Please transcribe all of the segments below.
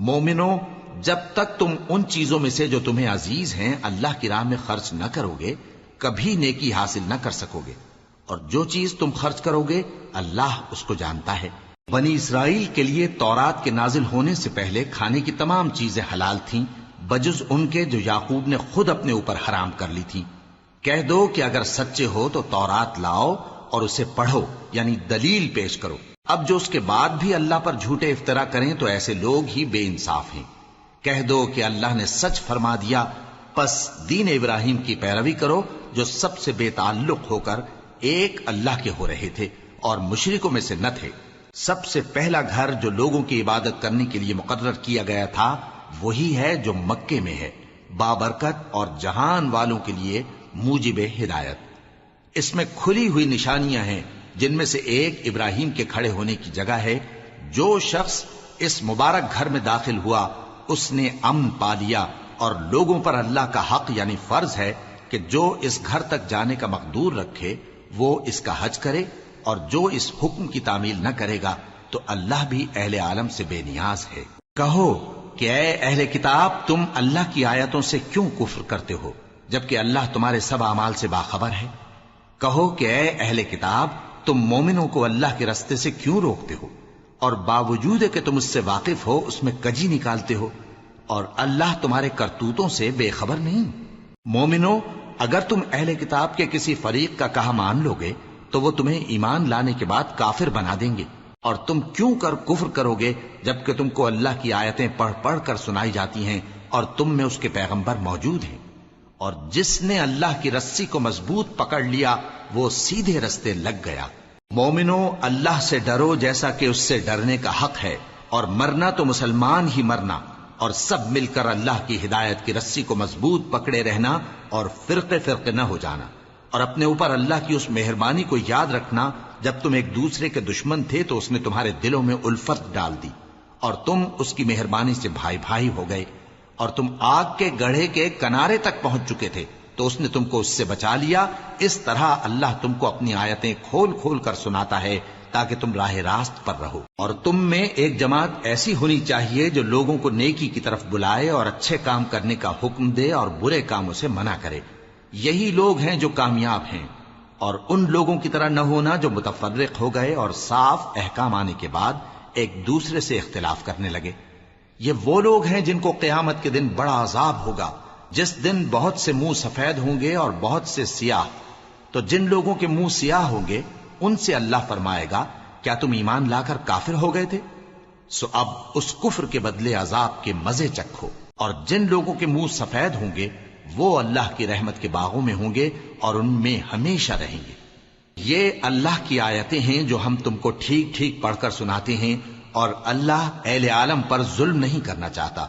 مومنو، جب تک تم ان چیزوں میں سے جو تمہیں عزیز ہیں اللہ کی راہ میں خرچ نہ کرو گے کبھی نیکی حاصل نہ کر سکو گے، اور جو چیز تم خرچ کرو گے اللہ اس کو جانتا ہے۔ بنی اسرائیل کے لیے تورات کے نازل ہونے سے پہلے کھانے کی تمام چیزیں حلال تھیں بجز ان کے جو یعقوب نے خود اپنے اوپر حرام کر لی تھی۔ کہہ دو کہ اگر سچے ہو تو تورات لاؤ اور اسے پڑھو، یعنی دلیل پیش کرو۔ اب جو اس کے بعد بھی اللہ پر جھوٹے افطرا کریں تو ایسے لوگ ہی بے انصاف ہیں۔ کہہ دو کہ اللہ نے سچ فرما دیا، پس دین ابراہیم کی پیروی کرو جو سب سے بے تعلق ہو کر ایک اللہ کے ہو رہے تھے اور مشرکوں میں سے نہ تھے۔ سب سے پہلا گھر جو لوگوں کی عبادت کرنے کے لیے مقرر کیا گیا تھا وہی ہے جو مکے میں ہے، بابرکت اور جہان والوں کے لیے موجب ہدایت۔ اس میں کھلی ہوئی نشانیاں ہیں جن میں سے ایک ابراہیم کے کھڑے ہونے کی جگہ ہے۔ جو شخص اس مبارک گھر میں داخل ہوا اس نے امن پا لیا، اور لوگوں پر اللہ کا حق یعنی فرض ہے کہ جو اس گھر تک جانے کا مقدور رکھے وہ اس کا حج کرے، اور جو اس حکم کی تعمیل نہ کرے گا تو اللہ بھی اہل عالم سے بے نیاز ہے۔ کہو کہ اے اہل کتاب، تم اللہ کی آیتوں سے کیوں کفر کرتے ہو جبکہ اللہ تمہارے سب اعمال سے باخبر ہے؟ کہو کہ اے اہل کتاب، تم مومنوں کو اللہ کے رستے سے کیوں روکتے ہو، اور باوجود کہ تم اس سے واقف ہو اس میں کجی نکالتے ہو، اور اللہ تمہارے کرتوتوں سے بے خبر نہیں؟ مومنو، اگر تم اہل کتاب کے کسی فریق کا کہا مان لو گے تو وہ تمہیں ایمان لانے کے بعد کافر بنا دیں گے، اور تم کیوں کر کفر کرو گے جبکہ تم کو اللہ کی آیتیں پڑھ پڑھ کر سنائی جاتی ہیں اور تم میں اس کے پیغمبر موجود ہیں۔ اور جس نے اللہ کی رسی کو مضبوط پکڑ لیا وہ سیدھے رستے لگ گیا۔ مومنو، اللہ سے ڈرو جیسا کہ اس سے ڈرنے کا حق ہے، اور مرنا تو مسلمان ہی مرنا، اور سب مل کر اللہ کی ہدایت کی رسی کو مضبوط پکڑے رہنا اور فرقے فرقے نہ ہو جانا، اور اپنے اوپر اللہ کی اس مہربانی کو یاد رکھنا جب تم ایک دوسرے کے دشمن تھے تو اس نے تمہارے دلوں میں الفت ڈال دی اور تم اس کی مہربانی سے بھائی بھائی ہو گئے، اور تم آگ کے گڑھے کے کنارے تک پہنچ چکے تھے تو اس نے تم کو اس سے بچا لیا۔ اس طرح اللہ تم کو اپنی آیتیں کھول کھول کر سناتا ہے تاکہ تم راہ راست پر رہو۔ اور تم میں ایک جماعت ایسی ہونی چاہیے جو لوگوں کو نیکی کی طرف بلائے اور اچھے کام کرنے کا حکم دے اور برے کاموں سے منع کرے۔ یہی لوگ ہیں جو کامیاب ہیں، اور ان لوگوں کی طرح نہ ہونا جو متفرق ہو گئے اور صاف احکام آنے کے بعد ایک دوسرے سے اختلاف کرنے لگے۔ یہ وہ لوگ ہیں جن کو قیامت کے دن بڑا عذاب ہوگا، جس دن بہت سے منہ سفید ہوں گے اور بہت سے سیاہ۔ تو جن لوگوں کے منہ سیاہ ہوں گے ان سے اللہ فرمائے گا، کیا تم ایمان لا کر کافر ہو گئے تھے؟ سو اب اس کفر کے بدلے عذاب کے مزے چکھو۔ اور جن لوگوں کے منہ سفید ہوں گے وہ اللہ کی رحمت کے باغوں میں ہوں گے اور ان میں ہمیشہ رہیں گے۔ یہ اللہ کی آیتیں ہیں جو ہم تم کو ٹھیک ٹھیک پڑھ کر سناتے ہیں، اور اللہ اہل عالم پر ظلم نہیں کرنا چاہتا،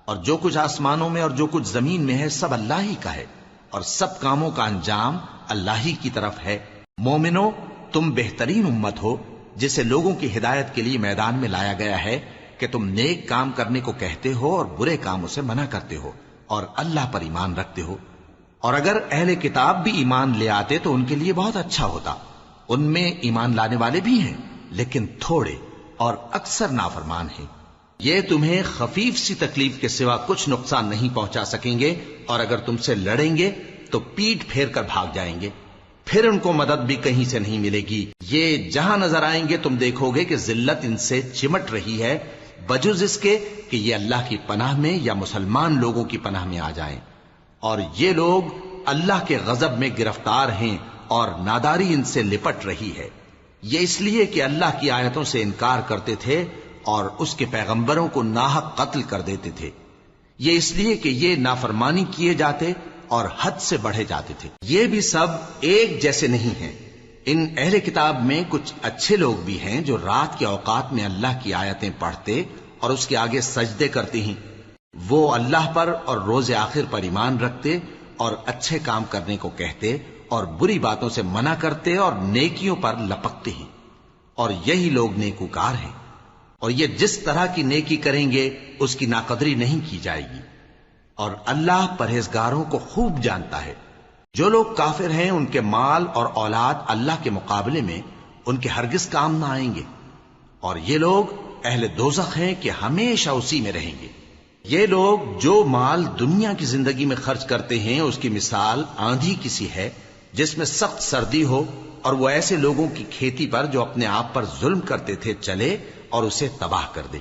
اور جو کچھ آسمانوں میں اور جو کچھ زمین میں ہے سب اللہ ہی کا ہے، اور سب کاموں کا انجام اللہ ہی کی طرف ہے۔ مومنو، تم بہترین امت ہو جسے لوگوں کی ہدایت کے لیے میدان میں لایا گیا ہے کہ تم نیک کام کرنے کو کہتے ہو اور برے کاموں سے منع کرتے ہو اور اللہ پر ایمان رکھتے ہو۔ اور اگر اہل کتاب بھی ایمان لے آتے تو ان کے لیے بہت اچھا ہوتا، ان میں ایمان لانے والے بھی ہیں لیکن تھوڑے اور اکثر نافرمان ہیں۔ یہ تمہیں خفیف سی تکلیف کے سوا کچھ نقصان نہیں پہنچا سکیں گے، اور اگر تم سے لڑیں گے تو پیٹ پھیر کر بھاگ جائیں گے، پھر ان کو مدد بھی کہیں سے نہیں ملے گی۔ یہ جہاں نظر آئیں گے تم دیکھو گے کہ ذلت ان سے چمٹ رہی ہے، بجز اس کے کہ یہ اللہ کی پناہ میں یا مسلمان لوگوں کی پناہ میں آ جائیں۔ اور یہ لوگ اللہ کے غضب میں گرفتار ہیں اور ناداری ان سے لپٹ رہی ہے۔ یہ اس لیے کہ اللہ کی آیتوں سے انکار کرتے تھے اور اس کے پیغمبروں کو ناحق قتل کر دیتے تھے۔ یہ اس لیے کہ یہ نافرمانی کیے جاتے اور حد سے بڑھے جاتے تھے۔ یہ بھی سب ایک جیسے نہیں ہیں۔ ان اہل کتاب میں کچھ اچھے لوگ بھی ہیں جو رات کے اوقات میں اللہ کی آیتیں پڑھتے اور اس کے آگے سجدے کرتے ہیں۔ وہ اللہ پر اور روز آخر پر ایمان رکھتے اور اچھے کام کرنے کو کہتے اور بری باتوں سے منع کرتے اور نیکیوں پر لپکتے ہیں، اور یہی لوگ نیکوکار ہیں۔ اور یہ جس طرح کی نیکی کریں گے اس کی ناقدری نہیں کی جائے گی، اور اللہ پرہیزگاروں کو خوب جانتا ہے۔ جو لوگ کافر ہیں ان کے مال اور اولاد اللہ کے مقابلے میں ان کے ہرگز کام نہ آئیں گے، اور یہ لوگ اہل دوزخ ہیں کہ ہمیشہ اسی میں رہیں گے۔ یہ لوگ جو مال دنیا کی زندگی میں خرچ کرتے ہیں اس کی مثال آندھی کسی ہے جس میں سخت سردی ہو اور وہ ایسے لوگوں کی کھیتی پر جو اپنے آپ پر ظلم کرتے تھے چلے اور اسے تباہ کر دے۔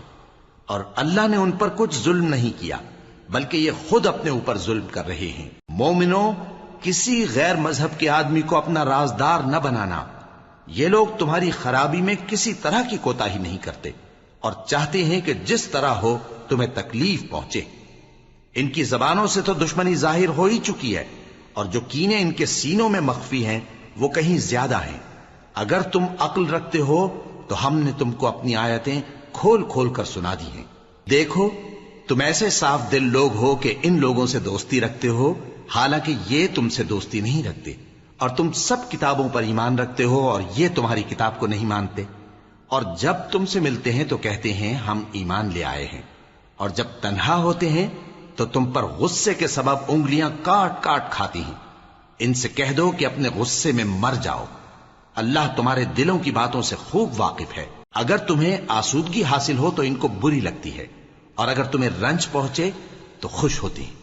اور اللہ نے ان پر کچھ ظلم نہیں کیا بلکہ یہ خود اپنے اوپر ظلم کر رہے ہیں۔ مومنوں، کسی غیر مذہب کے آدمی کو اپنا رازدار نہ بنانا۔ یہ لوگ تمہاری خرابی میں کسی طرح کی کوتاہی نہیں کرتے اور چاہتے ہیں کہ جس طرح ہو تمہیں تکلیف پہنچے۔ ان کی زبانوں سے تو دشمنی ظاہر ہو ہی چکی ہے اور جو کینے ان کے سینوں میں مخفی ہیں وہ کہیں زیادہ ہیں۔ اگر تم عقل رکھتے ہو تو ہم نے تم کو اپنی آیتیں کھول کھول کر سنا دی ہیں۔ دیکھو، تم ایسے صاف دل لوگ ہو کہ ان لوگوں سے دوستی رکھتے ہو حالانکہ یہ تم سے دوستی نہیں رکھتے، اور تم سب کتابوں پر ایمان رکھتے ہو اور یہ تمہاری کتاب کو نہیں مانتے، اور جب تم سے ملتے ہیں تو کہتے ہیں ہم ایمان لے آئے ہیں، اور جب تنہا ہوتے ہیں تو تم پر غصے کے سبب انگلیاں کاٹ کاٹ کھاتی ہیں۔ ان سے کہہ دو کہ اپنے غصے میں مر جاؤ، اللہ تمہارے دلوں کی باتوں سے خوب واقف ہے۔ اگر تمہیں آسودگی حاصل ہو تو ان کو بری لگتی ہے، اور اگر تمہیں رنج پہنچے تو خوش ہوتی ہیں،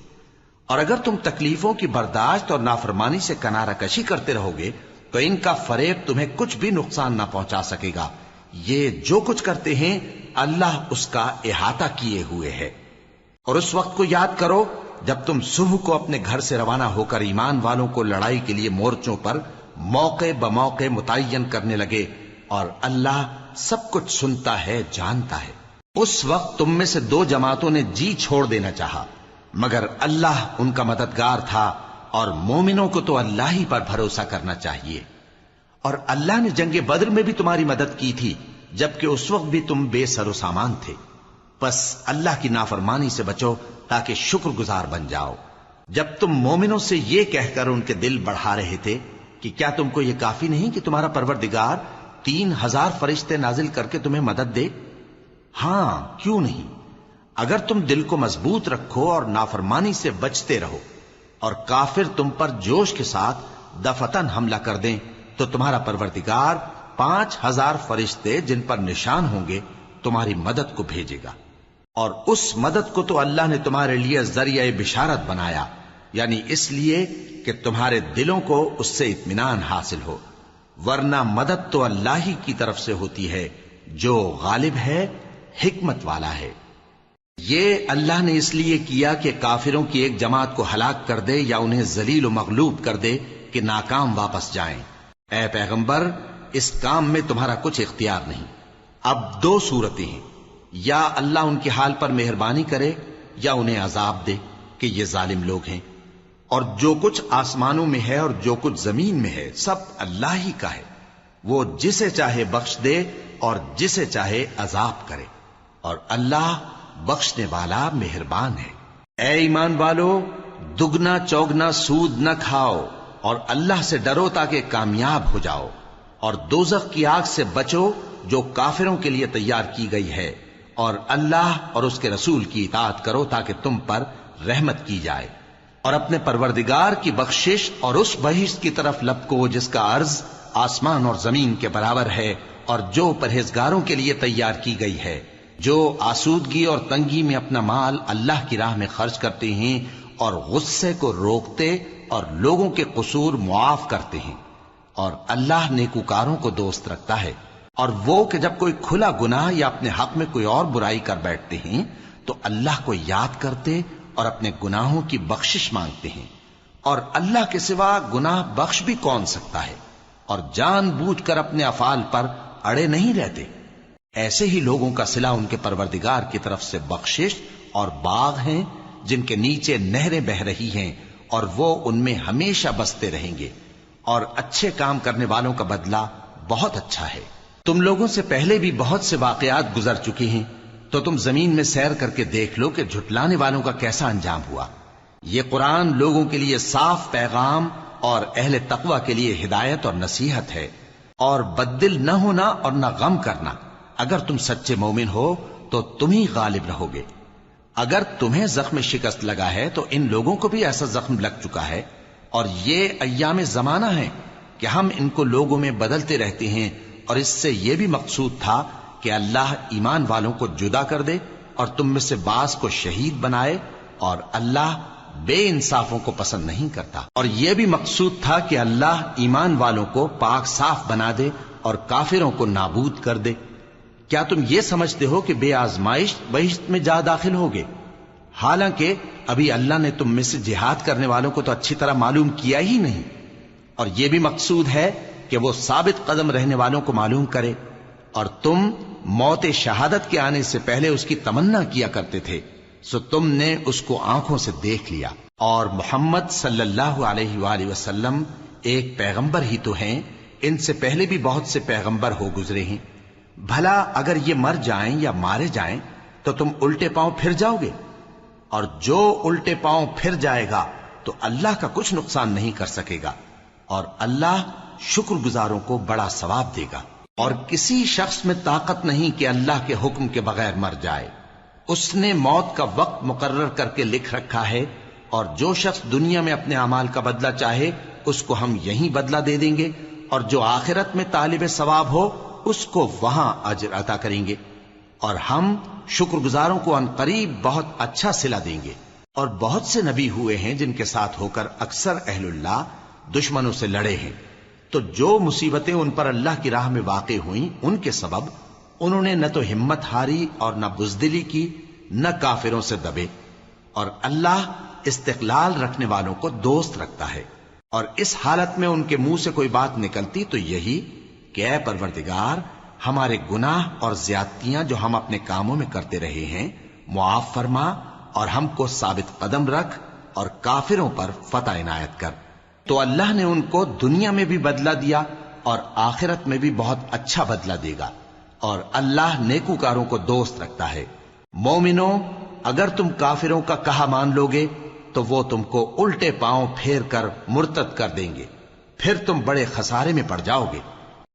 اور اگر تم تکلیفوں کی برداشت اور نافرمانی سے کنارہ کشی کرتے رہو گے تو ان کا فریب تمہیں کچھ بھی نقصان نہ پہنچا سکے گا۔ یہ جو کچھ کرتے ہیں اللہ اس کا احاطہ کیے ہوئے ہے۔ اور اس وقت کو یاد کرو جب تم صبح کو اپنے گھر سے روانہ ہو کر ایمان والوں کو لڑائی کے لیے مورچوں پر موقع بموقع متعین کرنے لگے، اور اللہ سب کچھ سنتا ہے، جانتا ہے۔ اس وقت تم میں سے دو جماعتوں نے جی چھوڑ دینا چاہا، مگر اللہ ان کا مددگار تھا، اور مومنوں کو تو اللہ ہی پر بھروسہ کرنا چاہیے۔ اور اللہ نے جنگ بدر میں بھی تمہاری مدد کی تھی جبکہ اس وقت بھی تم بے سر و سامان تھے۔ بس اللہ کی نافرمانی سے بچو تاکہ شکر گزار بن جاؤ۔ جب تم مومنوں سے یہ کہہ کر ان کے دل بڑھا رہے تھے کہ کیا تم کو یہ کافی نہیں کہ تمہارا پروردگار 3000 فرشتے نازل کر کے تمہیں مدد دے؟ ہاں، کیوں نہیں؟ اگر تم دل کو مضبوط رکھو اور نافرمانی سے بچتے رہو اور کافر تم پر جوش کے ساتھ دفتن حملہ کر دیں تو تمہارا پروردگار 5000 فرشتے جن پر نشان ہوں گے تمہاری مدد کو بھیجے گا، اور اس مدد کو تو اللہ نے تمہارے لیے ذریعہ بشارت بنایا، یعنی اس لیے کہ تمہارے دلوں کو اس سے اطمینان حاصل ہو، ورنہ مدد تو اللہ ہی کی طرف سے ہوتی ہے جو غالب ہے، حکمت والا ہے۔ یہ اللہ نے اس لیے کیا کہ کافروں کی ایک جماعت کو ہلاک کر دے یا انہیں ذلیل و مغلوب کر دے کہ ناکام واپس جائیں۔ اے پیغمبر، اس کام میں تمہارا کچھ اختیار نہیں۔ اب دو صورتیں ہیں، یا اللہ ان کے حال پر مہربانی کرے یا انہیں عذاب دے کہ یہ ظالم لوگ ہیں، اور جو کچھ آسمانوں میں ہے اور جو کچھ زمین میں ہے سب اللہ ہی کا ہے، وہ جسے چاہے بخش دے اور جسے چاہے عذاب کرے، اور اللہ بخشنے والا مہربان ہے۔ اے ایمان والو، دگنا چوگنا سود نہ کھاؤ اور اللہ سے ڈرو تاکہ کامیاب ہو جاؤ، اور دوزخ کی آگ سے بچو جو کافروں کے لیے تیار کی گئی ہے، اور اللہ اور اس کے رسول کی اطاعت کرو تاکہ تم پر رحمت کی جائے، اور اپنے پروردگار کی بخشش اور اس بہشت کی طرف لپکو جس کا عرض آسمان اور زمین کے برابر ہے، اور جو پرہیزگاروں کے لیے تیار کی گئی ہے، جو آسودگی اور تنگی میں اپنا مال اللہ کی راہ میں خرچ کرتے ہیں اور غصے کو روکتے اور لوگوں کے قصور معاف کرتے ہیں، اور اللہ نیکوکاروں کو دوست رکھتا ہے۔ اور وہ کہ جب کوئی کھلا گناہ یا اپنے حق میں کوئی اور برائی کر بیٹھتے ہیں تو اللہ کو یاد کرتے اور اپنے گناہوں کی بخشش مانگتے ہیں، اور اللہ کے سوا گناہ بخش بھی کون سکتا ہے، اور جان بوجھ کر اپنے افعال پر اڑے نہیں رہتے۔ ایسے ہی لوگوں کا صلہ ان کے پروردگار کی طرف سے بخشش اور باغ ہیں جن کے نیچے نہریں بہ رہی ہیں، اور وہ ان میں ہمیشہ بستے رہیں گے، اور اچھے کام کرنے والوں کا بدلہ بہت اچھا ہے۔ تم لوگوں سے پہلے بھی بہت سے واقعات گزر چکے ہیں، تو تم زمین میں سیر کر کے دیکھ لو کہ جھٹلانے والوں کا کیسا انجام ہوا۔ یہ قرآن لوگوں کے لیے صاف پیغام اور اہل تقوی کے لیے ہدایت اور نصیحت ہے، اور بددل نہ ہونا اور نہ غم کرنا۔ اگر تم سچے مومن ہو تو تم ہی غالب رہو گے۔ اگر تمہیں زخم شکست لگا ہے تو ان لوگوں کو بھی ایسا زخم لگ چکا ہے، اور یہ ایام زمانہ ہیں کہ ہم ان کو لوگوں میں بدلتے رہتے ہیں، اور اس سے یہ بھی مقصود تھا کہ اللہ ایمان والوں کو جدا کر دے اور تم میں سے بعض کو شہید بنائے، اور اللہ بے انصافوں کو پسند نہیں کرتا۔ اور یہ بھی مقصود تھا کہ اللہ ایمان والوں کو پاک صاف بنا دے اور کافروں کو نابود کر دے۔ کیا تم یہ سمجھتے ہو کہ بے آزمائش بہشت میں جا داخل ہوگے؟ حالانکہ ابھی اللہ نے تم میں سے جہاد کرنے والوں کو تو اچھی طرح معلوم کیا ہی نہیں۔ اور یہ بھی مقصود ہے کہ وہ ثابت قدم رہنے والوں کو معلوم کرے، اور تم موت شہادت کے آنے سے پہلے اس کی تمنا کیا کرتے تھے، سو تم نے اس کو آنکھوں سے دیکھ لیا۔ اور محمد صلی اللہ علیہ وآلہ وسلم ایک پیغمبر ہی تو ہیں، ان سے پہلے بھی بہت سے پیغمبر ہو گزرے ہیں۔ بھلا اگر یہ مر جائیں یا مارے جائیں تو تم الٹے پاؤں پھر جاؤ گے؟ اور جو الٹے پاؤں پھر جائے گا تو اللہ کا کچھ نقصان نہیں کر سکے گا، اور اللہ شکر گزاروں کو بڑا ثواب دے گا۔ اور کسی شخص میں طاقت نہیں کہ اللہ کے حکم کے بغیر مر جائے، اس نے موت کا وقت مقرر کر کے لکھ رکھا ہے، اور جو شخص دنیا میں اپنے اعمال کا بدلہ چاہے اس کو ہم یہیں بدلہ دے دیں گے، اور جو آخرت میں طالب ثواب ہو اس کو وہاں اجر عطا کریں گے، اور ہم شکر گزاروں کو ان قریب بہت اچھا صلہ دیں گے۔ اور بہت سے نبی ہوئے ہیں جن کے ساتھ ہو کر اکثر اہل اللہ دشمنوں سے لڑے ہیں، تو جو مصیبتیں ان پر اللہ کی راہ میں واقع ہوئیں ان کے سبب انہوں نے نہ تو ہمت ہاری اور نہ بزدلی کی، نہ کافروں سے دبے۔ اور اللہ استقلال رکھنے والوں کو دوست رکھتا ہے، اور اس حالت میں ان کے منہ سے کوئی بات نکلتی تو یہی کہ اے پروردگار، ہمارے گناہ اور زیادتیاں جو ہم اپنے کاموں میں کرتے رہے ہیں معاف فرما، اور ہم کو ثابت قدم رکھ، اور کافروں پر فتح عنایت کر۔ تو اللہ نے ان کو دنیا میں بھی بدلہ دیا اور آخرت میں بھی بہت اچھا بدلہ دے گا، اور اللہ نیکوکاروں کو دوست رکھتا ہے۔ مومنوں، اگر تم کافروں کا کہا مان لوگے تو وہ تم کو الٹے پاؤں پھیر کر مرتد کر دیں گے، پھر تم بڑے خسارے میں پڑ جاؤ گے۔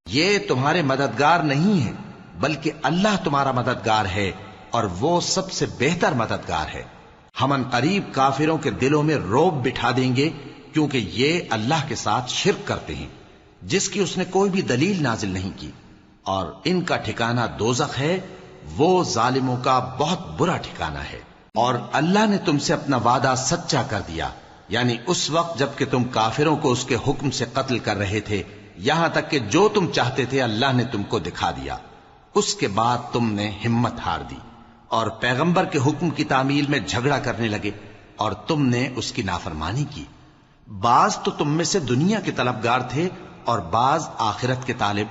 یہ تمہارے مددگار نہیں ہیں، بلکہ اللہ تمہارا مددگار ہے، اور وہ سب سے بہتر مددگار ہے۔ ہم ان قریب کافروں کے دلوں میں رعب بٹھا دیں گے، کیونکہ یہ اللہ کے ساتھ شرک کرتے ہیں جس کی اس نے کوئی بھی دلیل نازل نہیں کی، اور ان کا ٹھکانہ دوزخ ہے، وہ ظالموں کا بہت برا ٹھکانہ ہے۔ اور اللہ نے تم سے اپنا وعدہ سچا کر دیا، یعنی اس وقت جب کہ تم کافروں کو اس کے حکم سے قتل کر رہے تھے، یہاں تک کہ جو تم چاہتے تھے اللہ نے تم کو دکھا دیا۔ اس کے بعد تم نے ہمت ہار دی اور پیغمبر کے حکم کی تعمیل میں جھگڑا کرنے لگے، اور تم نے اس کی نافرمانی کی۔ بعض تو تم میں سے دنیا کے طلبگار تھے اور بعض آخرت کے طالب۔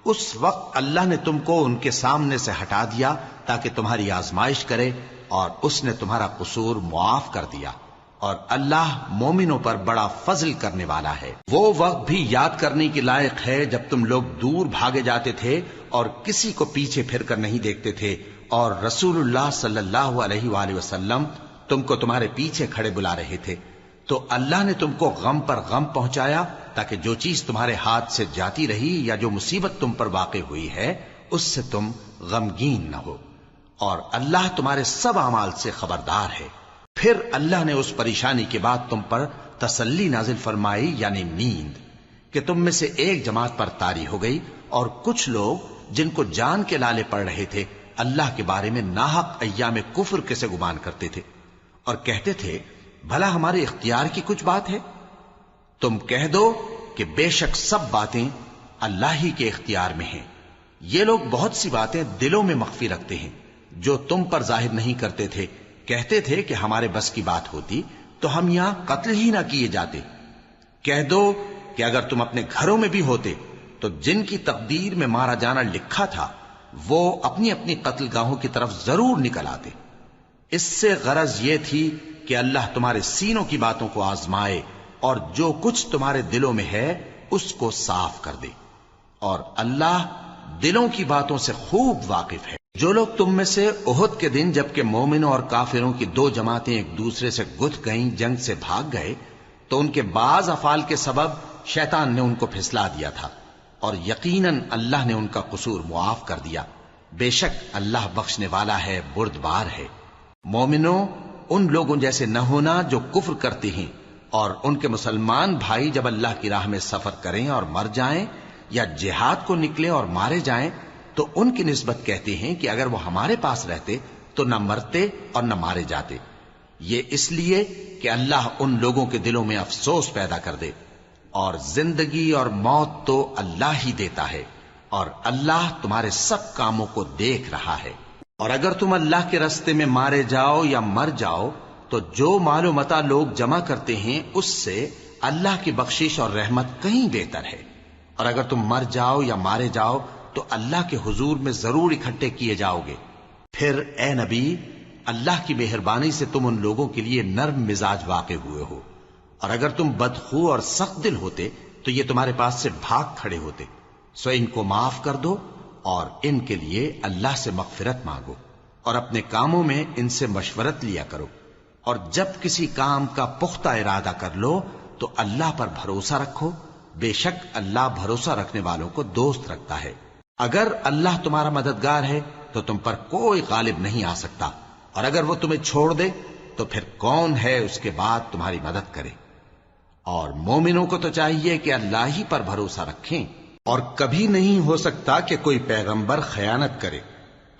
اس وقت اللہ نے تم کو ان کے سامنے سے ہٹا دیا تاکہ تمہاری آزمائش کرے، اور اس نے تمہارا قصور معاف کر دیا، اور اللہ مومنوں پر بڑا فضل کرنے والا ہے۔ وہ وقت بھی یاد کرنے کے لائق ہے جب تم لوگ دور بھاگے جاتے تھے اور کسی کو پیچھے پھر کر نہیں دیکھتے تھے، اور رسول اللہ صلی اللہ علیہ وآلہ وسلم تم کو تمہارے پیچھے کھڑے بلا رہے تھے، تو اللہ نے تم کو غم پر غم پہنچایا تاکہ جو چیز تمہارے ہاتھ سے جاتی رہی یا جو مصیبت تم پر واقع ہوئی ہے اس سے تم غمگین نہ ہو، اور اللہ تمہارے سب اعمال سے خبردار ہے۔ پھر اللہ نے اس پریشانی کے بعد تم پر تسلی نازل فرمائی، یعنی نیند، کہ تم میں سے ایک جماعت پر طاری ہو گئی، اور کچھ لوگ جن کو جان کے لالے پڑ رہے تھے اللہ کے بارے میں ناحق ایام کفر کے سے گمان کرتے تھے، اور کہتے تھے بھلا ہمارے اختیار کی کچھ بات ہے؟ تم کہہ دو کہ بے شک سب باتیں اللہ ہی کے اختیار میں ہیں۔ یہ لوگ بہت سی باتیں دلوں میں مخفی رکھتے ہیں جو تم پر ظاہر نہیں کرتے تھے۔ کہتے تھے کہ ہمارے بس کی بات ہوتی تو ہم یہاں قتل ہی نہ کیے جاتے۔ کہہ دو کہ اگر تم اپنے گھروں میں بھی ہوتے تو جن کی تقدیر میں مارا جانا لکھا تھا وہ اپنی اپنی قتل گاہوں کی طرف ضرور نکل آتے۔ اس سے غرض یہ تھی کہ اللہ تمہارے سینوں کی باتوں کو آزمائے اور جو کچھ تمہارے دلوں میں ہے اس کو صاف کر دے، اور اللہ دلوں کی باتوں سے خوب واقف ہے۔ جو لوگ تم میں سے احد کے دن جبکہ مومنوں اور کافروں کی دو جماعتیں ایک دوسرے سے گتھ گئیں جنگ سے بھاگ گئے تو ان کے بعض افعال کے سبب شیطان نے ان کو پھسلا دیا تھا، اور یقیناً اللہ نے ان کا قصور معاف کر دیا۔ بے شک اللہ بخشنے والا ہے، بردبار ہے۔ مومنوں، ان لوگوں جیسے نہ ہونا جو کفر کرتے ہیں، اور ان کے مسلمان بھائی جب اللہ کی راہ میں سفر کریں اور مر جائیں یا جہاد کو نکلے اور مارے جائیں تو ان کی نسبت کہتے ہیں کہ اگر وہ ہمارے پاس رہتے تو نہ مرتے اور نہ مارے جاتے، یہ اس لیے کہ اللہ ان لوگوں کے دلوں میں افسوس پیدا کر دے، اور زندگی اور موت تو اللہ ہی دیتا ہے، اور اللہ تمہارے سب کاموں کو دیکھ رہا ہے۔ اور اگر تم اللہ کے راستے میں مارے جاؤ یا مر جاؤ تو جو مال و متاع لوگ جمع کرتے ہیں اس سے اللہ کی بخشش اور رحمت کہیں بہتر ہے، اور اگر تم مر جاؤ یا مارے جاؤ تو اللہ کے حضور میں ضرور اکٹھے کیے جاؤ گے۔ پھر اے نبی، اللہ کی مہربانی سے تم ان لوگوں کے لیے نرم مزاج واقع ہوئے ہو، اور اگر تم بدخو اور سخت دل ہوتے تو یہ تمہارے پاس سے بھاگ کھڑے ہوتے، سو ان کو معاف کر دو اور ان کے لیے اللہ سے مغفرت مانگو، اور اپنے کاموں میں ان سے مشورت لیا کرو، اور جب کسی کام کا پختہ ارادہ کر لو تو اللہ پر بھروسہ رکھو، بے شک اللہ بھروسہ رکھنے والوں کو دوست رکھتا ہے۔ اگر اللہ تمہارا مددگار ہے تو تم پر کوئی غالب نہیں آ سکتا، اور اگر وہ تمہیں چھوڑ دے تو پھر کون ہے اس کے بعد تمہاری مدد کرے۔ اور مومنوں کو تو چاہیے کہ اللہ ہی پر بھروسہ رکھیں، اور کبھی نہیں ہو سکتا کہ کوئی پیغمبر خیانت کرے،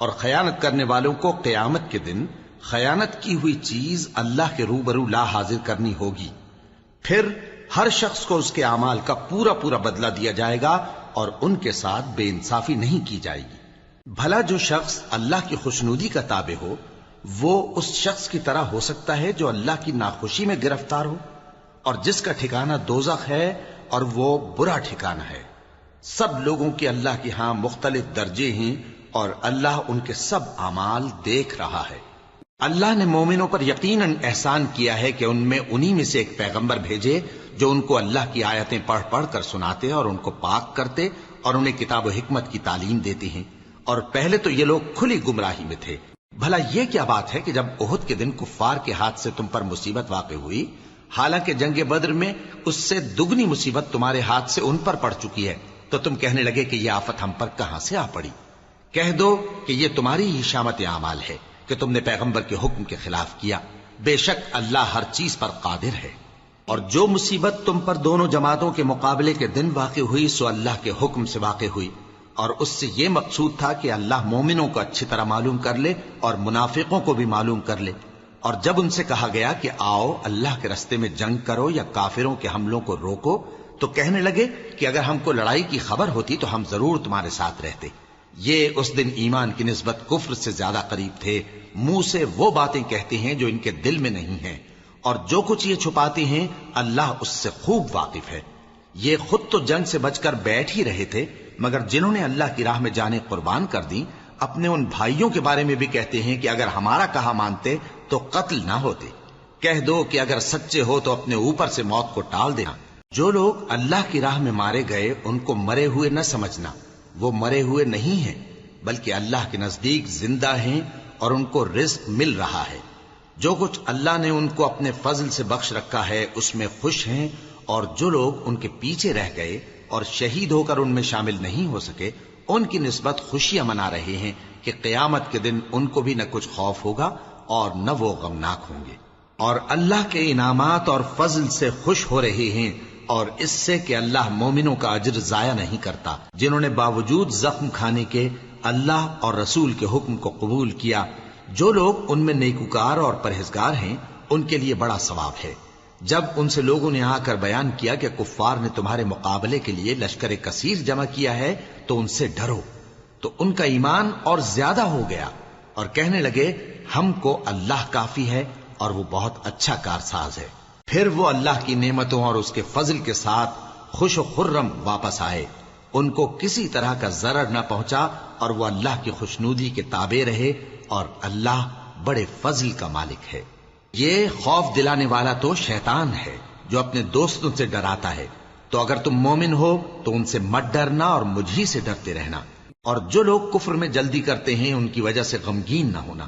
اور خیانت کرنے والوں کو قیامت کے دن خیانت کی ہوئی چیز اللہ کے روبرو لا حاضر کرنی ہوگی، پھر ہر شخص کو اس کے اعمال کا پورا پورا بدلہ دیا جائے گا، اور ان کے ساتھ بے انصافی نہیں کی جائے گی۔ بھلا جو شخص اللہ کی خوشنودی کا تابع ہو وہ اس شخص کی طرح ہو سکتا ہے جو اللہ کی ناخوشی میں گرفتار ہو، اور جس کا ٹھکانہ دوزخ ہے اور وہ برا ٹھکانہ ہے۔ سب لوگوں کے اللہ کے ہاں مختلف درجے ہیں، اور اللہ ان کے سب اعمال دیکھ رہا ہے۔ اللہ نے مومنوں پر یقیناً احسان کیا ہے کہ ان میں انہی میں سے ایک پیغمبر بھیجے جو ان کو اللہ کی آیتیں پڑھ پڑھ کر سناتے اور ان کو پاک کرتے اور انہیں کتاب و حکمت کی تعلیم دیتے ہیں، اور پہلے تو یہ لوگ کھلی گمراہی میں تھے۔ بھلا یہ کیا بات ہے کہ جب احد کے دن کفار کے ہاتھ سے تم پر مصیبت واقع ہوئی، حالانکہ جنگ بدر میں اس سے دگنی مصیبت تمہارے ہاتھ سے ان پر پڑ چکی ہے، تو تم کہنے لگے کہ یہ آفت ہم پر کہاں سے آ پڑی؟ کہہ دو کہ یہ تمہاری ہی شامت اعمال ہے کہ تم نے پیغمبر کے حکم کے خلاف کیا، بے شک اللہ ہر چیز پر قادر ہے۔ اور جو مصیبت تم پر دونوں جماعتوں کے مقابلے کے دن واقع ہوئی سو اللہ کے حکم سے واقع ہوئی، اور اس سے یہ مقصود تھا کہ اللہ مومنوں کو اچھی طرح معلوم کر لے اور منافقوں کو بھی معلوم کر لے۔ اور جب ان سے کہا گیا کہ آؤ اللہ کے راستے میں جنگ کرو یا کافروں کے حملوں کو روکو، تو کہنے لگے کہ اگر ہم کو لڑائی کی خبر ہوتی تو ہم ضرور تمہارے ساتھ رہتے۔ یہ اس دن ایمان کی نسبت کفر سے زیادہ قریب تھے، منہ سے وہ باتیں کہتے ہیں جو ان کے دل میں نہیں ہیں، اور جو کچھ یہ چھپاتے ہیں اللہ اس سے خوب واقف ہے۔ یہ خود تو جنگ سے بچ کر بیٹھ ہی رہے تھے، مگر جنہوں نے اللہ کی راہ میں جانیں قربان کر دی اپنے ان بھائیوں کے بارے میں بھی کہتے ہیں کہ اگر ہمارا کہا مانتے تو قتل نہ ہوتے۔ کہہ دو کہ اگر سچے ہو تو اپنے اوپر سے موت کو ٹال دینا۔ جو لوگ اللہ کی راہ میں مارے گئے ان کو مرے ہوئے نہ سمجھنا، وہ مرے ہوئے نہیں ہیں بلکہ اللہ کے نزدیک زندہ ہیں اور ان کو رزق مل رہا ہے۔ جو کچھ اللہ نے ان کو اپنے فضل سے بخش رکھا ہے اس میں خوش ہیں، اور جو لوگ ان کے پیچھے رہ گئے اور شہید ہو کر ان میں شامل نہیں ہو سکے ان کی نسبت خوشیاں منا رہے ہیں کہ قیامت کے دن ان کو بھی نہ کچھ خوف ہوگا اور نہ وہ غمناک ہوں گے، اور اللہ کے انعامات اور فضل سے خوش ہو رہے ہیں، اور اس سے کہ اللہ مومنوں کا اجر ضائع نہیں کرتا جنہوں نے باوجود زخم کھانے کے اللہ اور رسول کے حکم کو قبول کیا۔ جو لوگ ان میں نیکوکار اور پرہیزگار ہیں ان کے لیے بڑا ثواب ہے۔ جب ان سے لوگوں نے آ کر بیان کیا کہ کفار نے تمہارے مقابلے کے لیے لشکر کثیر جمع کیا ہے تو ان سے ڈرو، تو ان کا ایمان اور زیادہ ہو گیا، اور کہنے لگے ہم کو اللہ کافی ہے اور وہ بہت اچھا کارساز ہے۔ پھر وہ اللہ کی نعمتوں اور اس کے فضل کے ساتھ خوش و خرم واپس آئے، ان کو کسی طرح کا ضرر نہ پہنچا، اور وہ اللہ کی خوشنودی کے تابع رہے، اور اللہ بڑے فضل کا مالک ہے۔ یہ خوف دلانے والا تو شیطان ہے جو اپنے دوستوں سے ڈراتا ہے، تو اگر تم مومن ہو تو ان سے مت ڈرنا اور مجھ ہی سے ڈرتے رہنا، اور جو لوگ کفر میں جلدی کرتے ہیں ان کی وجہ سے غمگین نہ ہونا،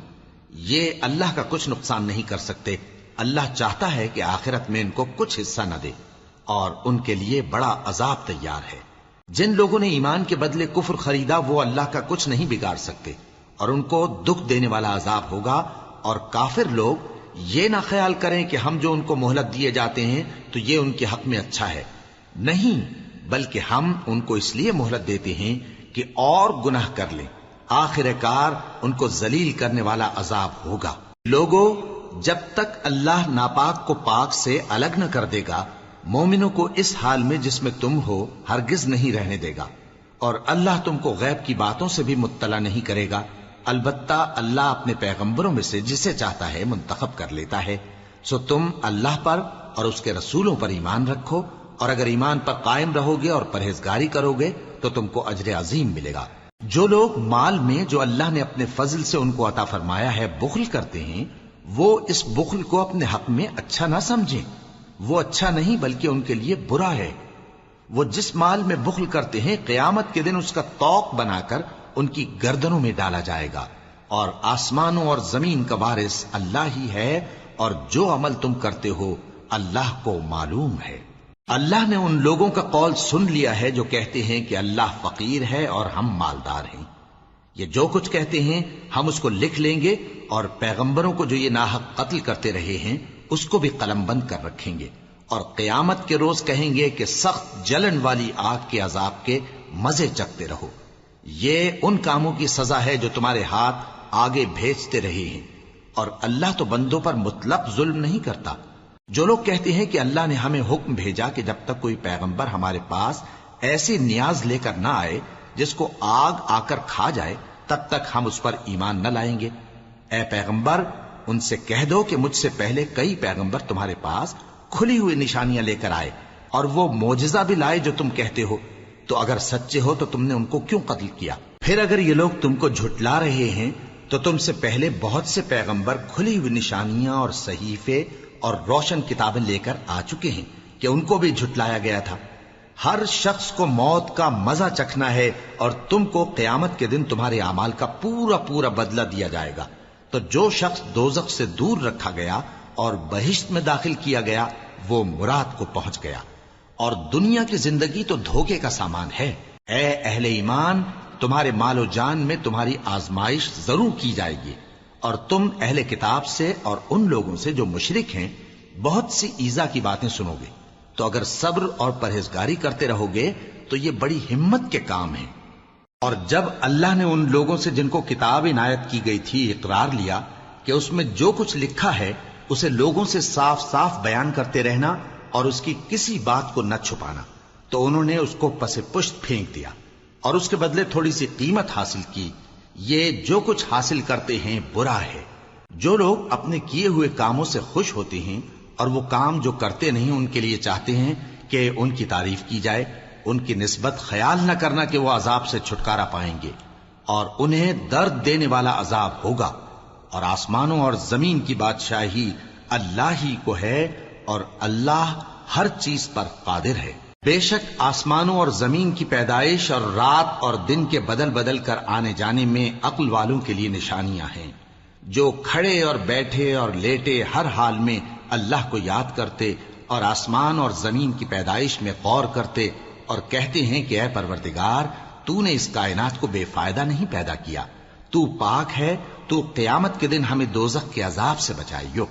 یہ اللہ کا کچھ نقصان نہیں کر سکتے۔ اللہ چاہتا ہے کہ آخرت میں ان کو کچھ حصہ نہ دے، اور ان کے لیے بڑا عذاب تیار ہے۔ جن لوگوں نے ایمان کے بدلے کفر خریدا وہ اللہ کا کچھ نہیں بگاڑ سکتے، اور ان کو دکھ دینے والا عذاب ہوگا۔ اور کافر لوگ یہ نہ خیال کریں کہ ہم جو ان کو مہلت دیے جاتے ہیں تو یہ ان کے حق میں اچھا ہے، نہیں، بلکہ ہم ان کو اس لیے مہلت دیتے ہیں کہ اور گناہ کر لیں، آخر کار ان کو ذلیل کرنے والا عذاب ہوگا۔ لوگوں، جب تک اللہ ناپاک کو پاک سے الگ نہ کر دے گا، مومنوں کو اس حال میں جس میں تم ہو ہرگز نہیں رہنے دے گا، اور اللہ تم کو غیب کی باتوں سے بھی مطلع نہیں کرے گا۔ البتہ اللہ اپنے پیغمبروں میں سے جسے چاہتا ہے منتخب کر لیتا ہے۔ سو تم اللہ پر اور اس کے رسولوں پر ایمان رکھو، اور اگر ایمان پر قائم رہو گے اور پرہیزگاری کرو گے تو تم کو اجر عظیم ملے گا۔ جو لوگ مال میں جو اللہ نے اپنے فضل سے ان کو عطا فرمایا ہے بخل کرتے ہیں، وہ اس بخل کو اپنے حق میں اچھا نہ سمجھیں، وہ اچھا نہیں بلکہ ان کے لیے برا ہے۔ وہ جس مال میں بخل کرتے ہیں قیامت کے دن اس کا طوق بنا کر ان کی گردنوں میں ڈالا جائے گا، اور آسمانوں اور زمین کا وارث اللہ ہی ہے، اور جو عمل تم کرتے ہو اللہ کو معلوم ہے۔ اللہ نے ان لوگوں کا قول سن لیا ہے جو کہتے ہیں کہ اللہ فقیر ہے اور ہم مالدار ہیں۔ یہ جو کچھ کہتے ہیں ہم اس کو لکھ لیں گے، اور پیغمبروں کو جو یہ ناحق قتل کرتے رہے ہیں اس کو بھی قلم بند کر رکھیں گے، اور قیامت کے روز کہیں گے کہ سخت جلن والی آگ کے عذاب کے مزے چکھتے رہو۔ یہ ان کاموں کی سزا ہے جو تمہارے ہاتھ آگے بھیجتے رہے ہیں، اور اللہ تو بندوں پر مطلق ظلم نہیں کرتا۔ جو لوگ کہتے ہیں کہ اللہ نے ہمیں حکم بھیجا کہ جب تک کوئی پیغمبر ہمارے پاس ایسی نیاز لے کر نہ آئے جس کو آگ آ کر کھا جائے تب تک ہم اس پر ایمان نہ لائیں گے، اے پیغمبر ان سے کہہ دو کہ مجھ سے پہلے کئی پیغمبر تمہارے پاس کھلی ہوئی نشانیاں لے کر آئے، اور وہ معجزہ بھی لائے جو تم کہتے ہو، تو اگر سچے ہو تو تم نے ان کو کیوں قتل کیا؟ پھر اگر یہ لوگ تم کو جھٹلا رہے ہیں تو تم سے پہلے بہت سے پیغمبر کھلی ہوئی نشانیاں اور صحیفے اور روشن کتابیں لے کر آ چکے ہیں کہ ان کو بھی جھٹلایا گیا تھا۔ ہر شخص کو موت کا مزہ چکھنا ہے، اور تم کو قیامت کے دن تمہارے اعمال کا پورا پورا بدلہ دیا جائے گا۔ تو جو شخص دوزخ سے دور رکھا گیا اور بہشت میں داخل کیا گیا وہ مراد کو پہنچ گیا، اور دنیا کی زندگی تو دھوکے کا سامان ہے۔ اے اہل ایمان، تمہارے مال و جان میں تمہاری آزمائش ضرور کی جائے گی، اور تم اہل کتاب سے اور ان لوگوں سے جو مشرک ہیں بہت سی ایذا کی باتیں سنو گے، تو اگر صبر اور پرہیزگاری کرتے رہو گے تو یہ بڑی ہمت کے کام ہیں۔ اور جب اللہ نے ان لوگوں سے جن کو کتاب عنایت کی گئی تھی اقرار لیا کہ اس میں جو کچھ لکھا ہے اسے لوگوں سے صاف صاف بیان کرتے رہنا اور اس کی کسی بات کو نہ چھپانا، تو انہوں نے اس کو پس پشت پھینک دیا اور اس کے بدلے تھوڑی سی قیمت حاصل کی۔ یہ جو کچھ حاصل کرتے ہیں برا ہے۔ جو لوگ اپنے کیے ہوئے کاموں سے خوش ہوتے ہیں اور وہ کام جو کرتے نہیں ان کے لیے چاہتے ہیں کہ ان کی تعریف کی جائے، ان کی نسبت خیال نہ کرنا کہ وہ عذاب سے چھٹکارا پائیں گے، اور انہیں درد دینے والا عذاب ہوگا۔ اور آسمانوں اور زمین کی بادشاہی اللہ ہی کو ہے، اور اللہ ہر چیز پر قادر ہے۔ بے شک آسمانوں اور زمین کی پیدائش اور رات اور دن کے بدل بدل کر آنے جانے میں عقل والوں کے لیے نشانیاں ہیں، جو کھڑے اور بیٹھے اور لیٹے ہر حال میں اللہ کو یاد کرتے اور آسمان اور زمین کی پیدائش میں غور کرتے اور کہتے ہیں کہ اے پروردگار، تو نے اس کائنات کو بے فائدہ نہیں پیدا کیا، تو پاک ہے، تو قیامت کے دن ہمیں دوزخ کے عذاب سے بچائیو۔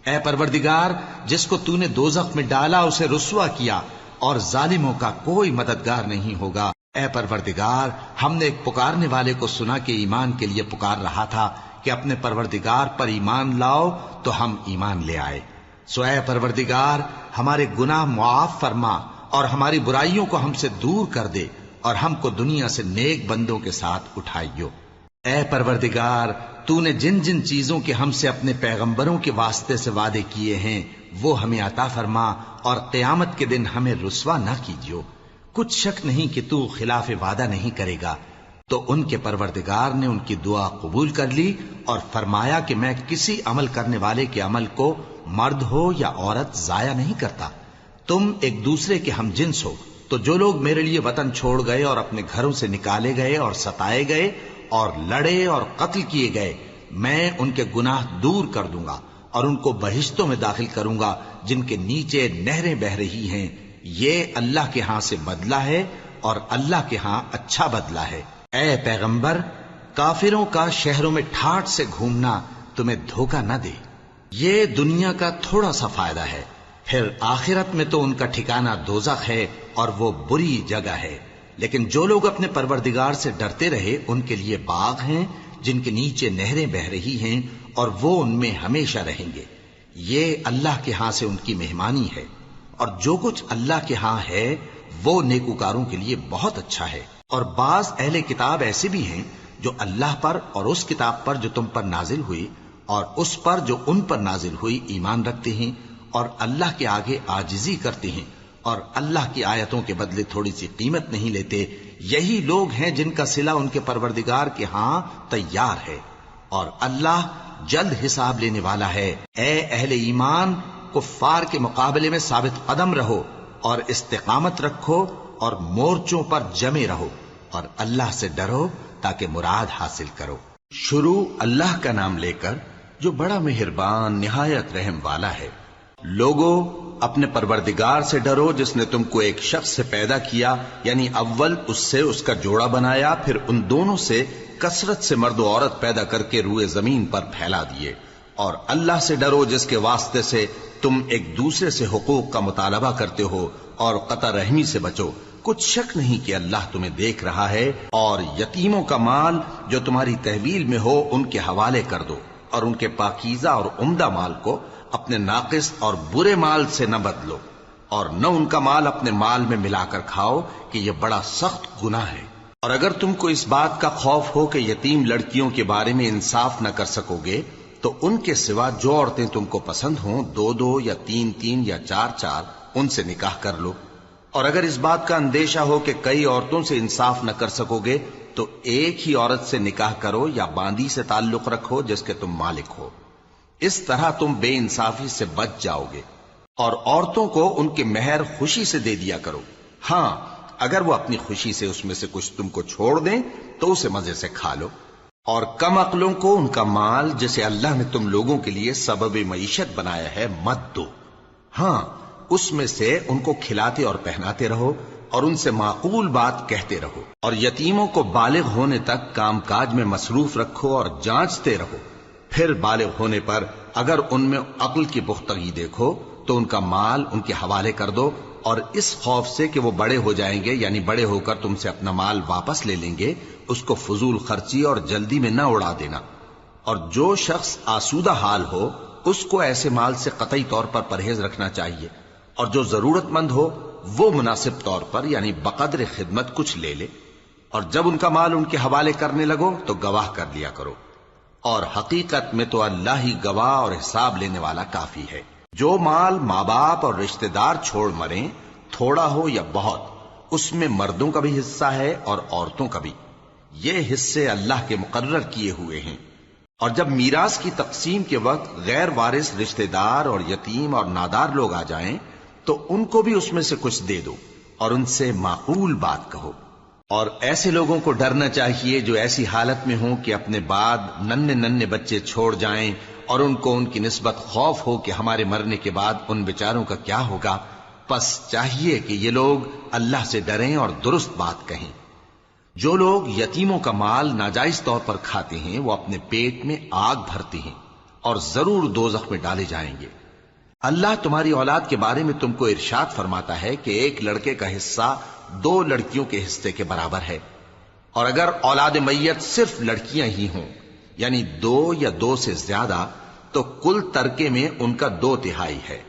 اے پروردگار، جس کو تو نے دوزخ میں ڈالا اسے رسوا کیا، اور ظالموں کا کوئی مددگار نہیں ہوگا۔ اے پروردگار، ہم نے ایک پکارنے والے کو سنا کہ ایمان کے لیے پکار رہا تھا کہ اپنے پروردگار پر ایمان لاؤ، تو ہم ایمان لے آئے۔ سو اے پروردگار، ہمارے گناہ معاف فرما اور ہماری برائیوں کو ہم سے دور کر دے، اور ہم کو دنیا سے نیک بندوں کے ساتھ اٹھائیو۔ اے پروردگار، تو نے جن جن چیزوں کے ہم سے اپنے پیغمبروں کے واسطے سے وعدے کیے ہیں وہ ہمیں عطا فرما، اور قیامت کے دن ہمیں رسوا نہ کیجیو۔ کچھ شک نہیں کہ تو خلاف وعدہ نہیں کرے گا۔ تو ان کے پروردگار نے ان کی دعا قبول کر لی اور فرمایا کہ میں کسی عمل کرنے والے کے عمل کو مرد ہو یا عورت ضائع نہیں کرتا۔ تم ایک دوسرے کے ہم جنس ہو، تو جو لوگ میرے لیے وطن چھوڑ گئے اور اپنے گھروں سے نکالے گئے اور ستائے گئے اور لڑے اور قتل کیے گئے، میں ان کے گناہ دور کر دوں گا اور ان کو بہشتوں میں داخل کروں گا جن کے نیچے نہریں بہ رہی ہیں۔ یہ اللہ کے ہاں سے بدلہ ہے، اور اللہ کے ہاں اچھا بدلہ ہے۔ اے پیغمبر، کافروں کا شہروں میں ٹھاٹھ سے گھومنا تمہیں دھوکہ نہ دے۔ یہ دنیا کا تھوڑا سا فائدہ ہے، پھر آخرت میں تو ان کا ٹھکانہ دوزخ ہے، اور وہ بری جگہ ہے۔ لیکن جو لوگ اپنے پروردگار سے ڈرتے رہے ان کے لیے باغ ہیں جن کے نیچے نہریں بہ رہی ہیں اور وہ ان میں ہمیشہ رہیں گے. یہ اللہ کے ہاں سے ان کی مہمانی ہے، اور جو کچھ اللہ کے ہاں ہے وہ نیکوکاروں کے لیے بہت اچھا ہے. اور بعض اہل کتاب ایسے بھی ہیں جو اللہ پر اور اس کتاب پر جو تم پر نازل ہوئی اور اس پر جو ان پر نازل ہوئی ایمان رکھتے ہیں اور اللہ کے آگے عاجزی کرتے ہیں اور اللہ کی آیتوں کے بدلے تھوڑی سی قیمت نہیں لیتے. یہی لوگ ہیں جن کا صلہ ان کے پروردگار کے ہاں تیار ہے، اور اللہ جلد حساب لینے والا ہے. اے اہل ایمان، کفار کے مقابلے میں ثابت قدم رہو اور استقامت رکھو اور مورچوں پر جمے رہو اور اللہ سے ڈرو تاکہ مراد حاصل کرو. شروع اللہ کا نام لے کر جو بڑا مہربان نہایت رحم والا ہے. لوگوں، اپنے پروردگار سے ڈرو جس نے تم کو ایک شخص سے پیدا کیا، یعنی اول اس سے اس کا جوڑا بنایا، پھر ان دونوں سے کثرت سے مرد و عورت پیدا کر کے روئے زمین پر پھیلا دیے. اور اللہ سے ڈرو جس کے واسطے سے تم ایک دوسرے سے حقوق کا مطالبہ کرتے ہو، اور قطع رحمی سے بچو. کچھ شک نہیں کہ اللہ تمہیں دیکھ رہا ہے. اور یتیموں کا مال جو تمہاری تحویل میں ہو ان کے حوالے کر دو، اور ان کے پاکیزہ اور عمدہ مال کو اپنے ناقص اور برے مال سے نہ بدلو، اور نہ ان کا مال اپنے مال میں ملا کر کھاؤ کہ یہ بڑا سخت گناہ ہے. اور اگر تم کو اس بات کا خوف ہو کہ یتیم لڑکیوں کے بارے میں انصاف نہ کر سکو گے تو ان کے سوا جو عورتیں تم کو پسند ہوں، 2 یا 3 یا 4 ان سے نکاح کر لو. اور اگر اس بات کا اندیشہ ہو کہ کئی عورتوں سے انصاف نہ کر سکو گے تو ایک ہی عورت سے نکاح کرو یا باندی سے تعلق رکھو جس کے تم مالک ہو. اس طرح تم بے انصافی سے بچ جاؤ گے. اور عورتوں کو ان کے مہر خوشی سے دے دیا کرو. ہاں، اگر وہ اپنی خوشی سے اس میں سے کچھ تم کو چھوڑ دیں تو اسے مزے سے کھا لو. اور کم عقلوں کو ان کا مال جسے اللہ نے تم لوگوں کے لیے سبب معیشت بنایا ہے مت دو. ہاں، اس میں سے ان کو کھلاتے اور پہناتے رہو اور ان سے معقول بات کہتے رہو. اور یتیموں کو بالغ ہونے تک کام کاج میں مصروف رکھو اور جانچتے رہو. پھر بالغ ہونے پر اگر ان میں عقل کی پختگی دیکھو تو ان کا مال ان کے حوالے کر دو، اور اس خوف سے کہ وہ بڑے ہو جائیں گے، یعنی بڑے ہو کر تم سے اپنا مال واپس لے لیں گے، اس کو فضول خرچی اور جلدی میں نہ اڑا دینا. اور جو شخص آسودہ حال ہو اس کو ایسے مال سے قطعی طور پر پرہیز رکھنا چاہیے. اور جو ضرورت مند ہو وہ مناسب طور پر یعنی بقدر خدمت کچھ لے لے. اور جب ان کا مال ان کے حوالے کرنے لگو تو گواہ کر لیا کرو. اور حقیقت میں تو اللہ ہی گواہ اور حساب لینے والا کافی ہے. جو مال ماں باپ اور رشتہ دار چھوڑ مریں، تھوڑا ہو یا بہت، اس میں مردوں کا بھی حصہ ہے اور عورتوں کا بھی. یہ حصے اللہ کے مقرر کیے ہوئے ہیں. اور جب میراث کی تقسیم کے وقت غیر وارث رشتہ دار اور یتیم اور نادار لوگ آ جائیں تو ان کو بھی اس میں سے کچھ دے دو اور ان سے معقول بات کہو. اور ایسے لوگوں کو ڈرنا چاہیے جو ایسی حالت میں ہوں کہ اپنے بعد ننھے بچے چھوڑ جائیں اور ان کو ان کی نسبت خوف ہو کہ ہمارے مرنے کے بعد ان بیچاروں کا کیا ہوگا. پس چاہیے کہ یہ لوگ اللہ سے ڈریں اور درست بات کہیں. جو لوگ یتیموں کا مال ناجائز طور پر کھاتے ہیں وہ اپنے پیٹ میں آگ بھرتے ہیں اور ضرور دوزخ میں ڈالے جائیں گے. اللہ تمہاری اولاد کے بارے میں تم کو ارشاد فرماتا ہے کہ ایک لڑکے کا حصہ 2 لڑکیوں کے حصے کے برابر ہے. اور اگر اولاد میت صرف لڑکیاں ہی ہوں یعنی 2 یا 2 سے زیادہ تو کل ترکے میں ان کا 2/3 ہے.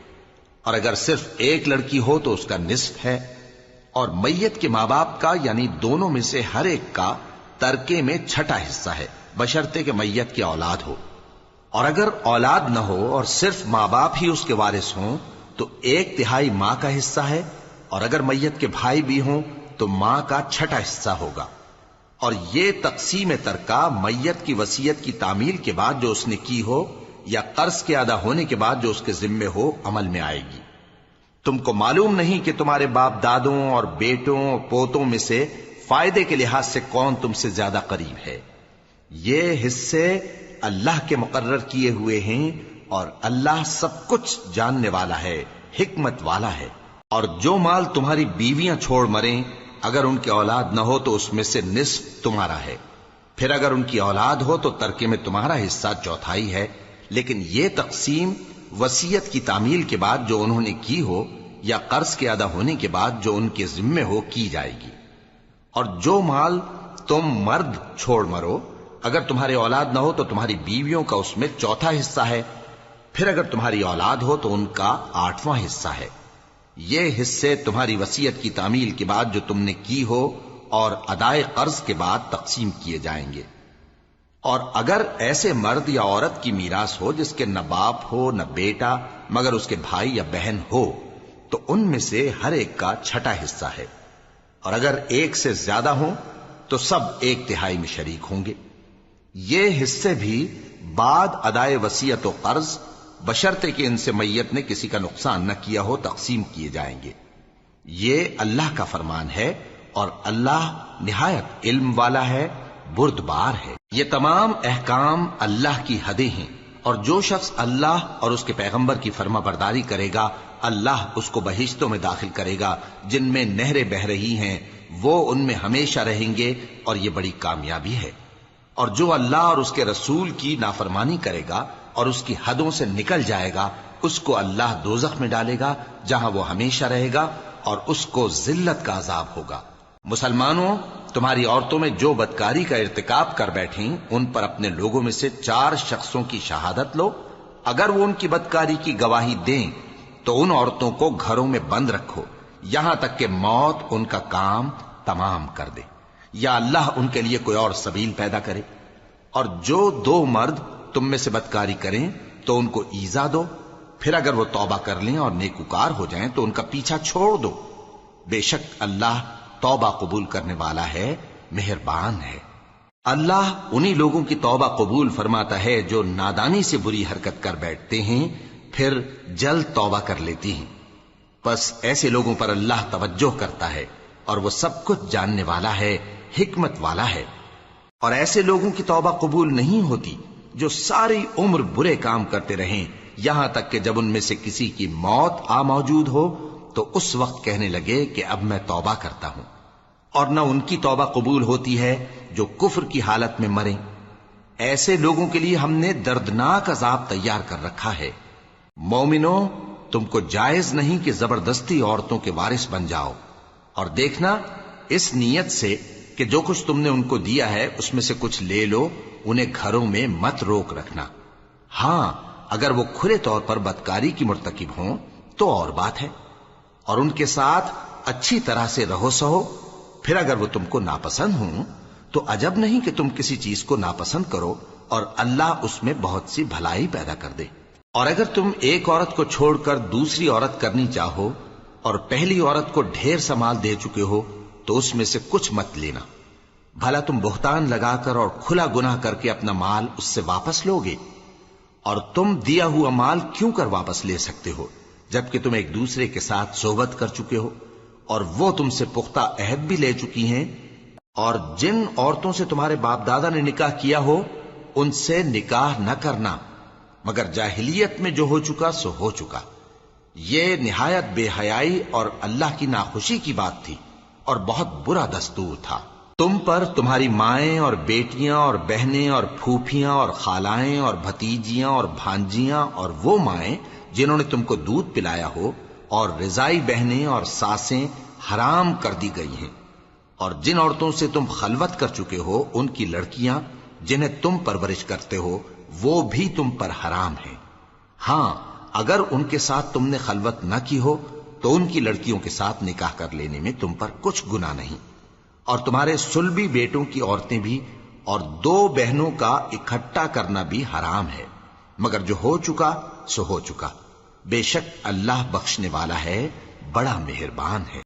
اور اگر صرف ایک لڑکی ہو تو اس کا نصف ہے. اور میت کے ماں باپ کا یعنی دونوں میں سے ہر ایک کا ترکے میں 6واں حصہ ہے بشرطے کہ میت کی اولاد ہو. اور اگر اولاد نہ ہو اور صرف ماں باپ ہی اس کے وارث ہوں تو 1/3 ماں کا حصہ ہے. اور اگر میت کے بھائی بھی ہوں تو ماں کا 6واں حصہ ہوگا. اور یہ تقسیم ترکہ میت کی وصیت کی تعمیل کے بعد جو اس نے کی ہو یا قرض کے ادا ہونے کے بعد جو اس کے ذمے ہو عمل میں آئے گی. تم کو معلوم نہیں کہ تمہارے باپ دادوں اور بیٹوں اور پوتوں میں سے فائدے کے لحاظ سے کون تم سے زیادہ قریب ہے. یہ حصے اللہ کے مقرر کیے ہوئے ہیں اور اللہ سب کچھ جاننے والا ہے، حکمت والا ہے. اور جو مال تمہاری بیویاں چھوڑ مریں اگر ان کی اولاد نہ ہو تو اس میں سے نصف تمہارا ہے. پھر اگر ان کی اولاد ہو تو ترکے میں تمہارا حصہ 1/4 ہے. لیکن یہ تقسیم وصیت کی تعمیل کے بعد جو انہوں نے کی ہو یا قرض کے ادا ہونے کے بعد جو ان کے ذمے ہو کی جائے گی. اور جو مال تم مرد چھوڑ مرو، اگر تمہاری اولاد نہ ہو تو تمہاری بیویوں کا اس میں چوتھا حصہ ہے، پھر اگر تمہاری اولاد ہو تو ان کا 8واں حصہ ہے۔ یہ حصے تمہاری وصیت کی تعمیل کے بعد جو تم نے کی ہو اور ادائے قرض کے بعد تقسیم کیے جائیں گے۔ اور اگر ایسے مرد یا عورت کی میراث ہو جس کے نہ باپ ہو نہ بیٹا مگر اس کے بھائی یا بہن ہو، تو ان میں سے ہر ایک کا 6واں حصہ ہے، اور اگر ایک سے زیادہ ہوں تو سب 1/3 میں شریک ہوں گے۔ یہ حصے بھی بعد ادائے وصیت و قرض بشرطے کہ ان سے میت نے کسی کا نقصان نہ کیا ہو تقسیم کیے جائیں گے۔ یہ اللہ کا فرمان ہے اور اللہ نہایت علم والا ہے، بردبار ہے۔ یہ تمام احکام اللہ کی حدیں ہیں، اور جو شخص اللہ اور اس کے پیغمبر کی فرما برداری کرے گا اللہ اس کو بہشتوں میں داخل کرے گا جن میں نہریں بہ رہی ہیں، وہ ان میں ہمیشہ رہیں گے، اور یہ بڑی کامیابی ہے۔ اور جو اللہ اور اس کے رسول کی نافرمانی کرے گا اور اس کی حدوں سے نکل جائے گا، اس کو اللہ دوزخ میں ڈالے گا جہاں وہ ہمیشہ رہے گا، اور اس کو ذلت کا عذاب ہوگا۔ مسلمانوں، تمہاری عورتوں میں جو بدکاری کا ارتکاب کر بیٹھیں ان پر اپنے لوگوں میں سے 4 شخصوں کی شہادت لو۔ اگر وہ ان کی بدکاری کی گواہی دیں تو ان عورتوں کو گھروں میں بند رکھو یہاں تک کہ موت ان کا کام تمام کر دے، یا اللہ ان کے لیے کوئی اور سبیل پیدا کرے۔ اور جو 2 مرد تم میں سے بدکاری کریں تو ان کو ایذا دو، پھر اگر وہ توبہ کر لیں اور نیکوکار ہو جائیں تو ان کا پیچھا چھوڑ دو۔ بے شک اللہ توبہ قبول کرنے والا ہے، مہربان ہے۔ اللہ انہی لوگوں کی توبہ قبول فرماتا ہے جو نادانی سے بری حرکت کر بیٹھتے ہیں پھر جلد توبہ کر لیتی ہیں۔ بس ایسے لوگوں پر اللہ توجہ کرتا ہے اور وہ سب کچھ جاننے والا ہے، حکمت والا ہے۔ اور ایسے لوگوں کی توبہ قبول نہیں ہوتی جو ساری عمر برے کام کرتے رہیں یہاں تک کہ جب ان میں سے کسی کی موت آ موجود ہو تو اس وقت کہنے لگے کہ اب میں توبہ کرتا ہوں۔ اور نہ ان کی توبہ قبول ہوتی ہے جو کفر کی حالت میں مریں۔ ایسے لوگوں کے لیے ہم نے دردناک عذاب تیار کر رکھا ہے۔ مومنوں، تم کو جائز نہیں کہ زبردستی عورتوں کے وارث بن جاؤ، اور دیکھنا اس نیت سے کہ جو کچھ تم نے ان کو دیا ہے اس میں سے کچھ لے لو، انہیں گھروں میں مت روک رکھنا۔ ہاں، اگر وہ کھلے طور پر بدکاری کی مرتکب ہوں تو اور بات ہے، اور ان کے ساتھ اچھی طرح سے رہو سہو۔ پھر اگر وہ تم کو ناپسند ہوں تو عجب نہیں کہ تم کسی چیز کو ناپسند کرو، اور اللہ اس میں بہت سی بھلائی پیدا کر دے۔ اور اگر تم ایک عورت کو چھوڑ کر دوسری عورت کرنی چاہو اور پہلی عورت کو ڈھیر سا مال دے چکے ہو تو اس میں سے کچھ مت لینا، بھلا تم بہتان لگا کر اور کھلا گناہ کر کے اپنا مال اس سے واپس لوگے؟ اور تم دیا ہوا مال کیوں کر واپس لے سکتے ہو جبکہ تم ایک دوسرے کے ساتھ صحبت کر چکے ہو اور وہ تم سے پختہ عہد بھی لے چکی ہیں؟ اور جن عورتوں سے تمہارے باپ دادا نے نکاح کیا ہو ان سے نکاح نہ کرنا مگر جاہلیت میں جو ہو چکا سو ہو چکا۔ یہ نہایت بے حیائی اور اللہ کی ناخوشی کی بات تھی اور بہت برا دستور تھا۔ تم پر تمہاری مائیں اور بیٹیاں اور بہنیں اور پھوپھیاں اور خالائیں اور بھتیجیاں اور بھانجیاں اور وہ مائیں جنہوں نے تم کو دودھ پلایا ہو اور رضائی بہنیں اور ساسیں حرام کر دی گئی ہیں، اور جن عورتوں سے تم خلوت کر چکے ہو ان کی لڑکیاں جنہیں تم پرورش کرتے ہو وہ بھی تم پر حرام ہیں۔ ہاں، اگر ان کے ساتھ تم نے خلوت نہ کی ہو تو ان کی لڑکیوں کے ساتھ نکاح کر لینے میں تم پر کچھ گناہ نہیں۔ اور تمہارے صلبی بیٹوں کی عورتیں بھی اور 2 بہنوں کا اکٹھا کرنا بھی حرام ہے، مگر جو ہو چکا سو ہو چکا۔ بے شک اللہ بخشنے والا ہے، بڑا مہربان ہے۔